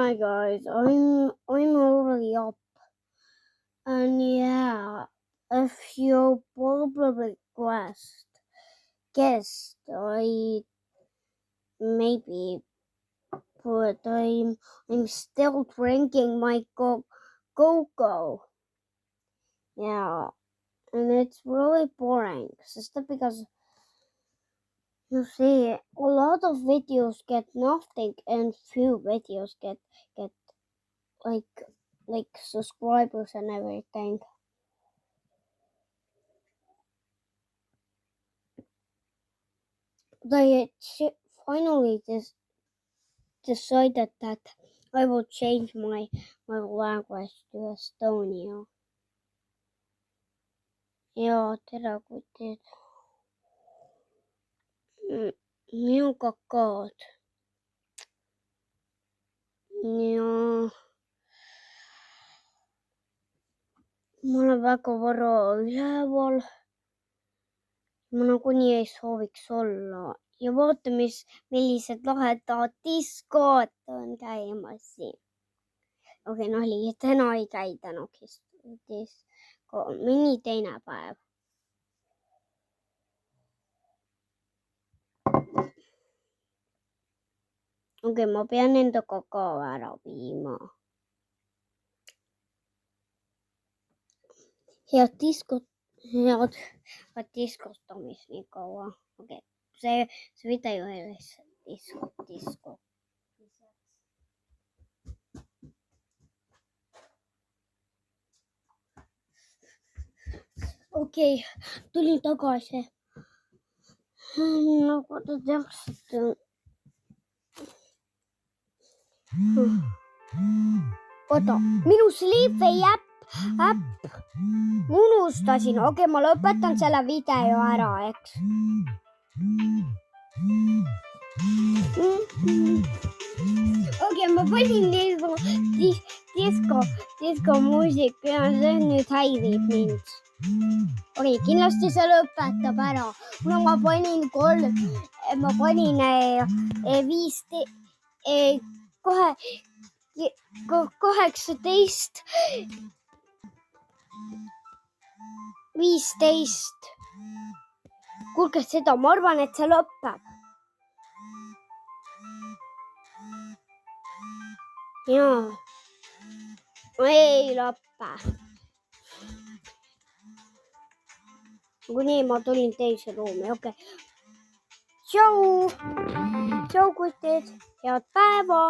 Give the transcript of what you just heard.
Hi guys, I'm already up, and yeah, if you probably guessed, I maybe, but I'm still drinking my go-go. Yeah, and it's really boring, just because you see a lot of videos get nothing, and few videos get like subscribers and everything. They finally just decided that I will change my language to Estonia. Ja tere, kutid. Minu kakaod. Ja ma olen väga vara üleval. Ma nagunii ei sooviks olla. Ja vaata, millised lahedad diskod on käimas siin. Okei, nali, täna ei käi disko, mõni teine päev. Okei, ma pean enda kakao ära viima. Head diskostamist nii kaua. Okei, see video ei ole disko. Okei, tulin tagasi. Nagu te teaksite. Oota, minu Sleepway äpp. Ma unustasin. Okei, ma lõpetan selle video ära, eks. Okei, ma panin disko muusika ja see nüüd häirib mind. Okei, kindlasti see lõpetab ära. Kuna ma panin 15 Kuulge seda, ma arvan, et see lõpeb. Jaa, ei lõppe. Kuni ma tulin teise ruumi, okei. Tšau, kutid, head päeva.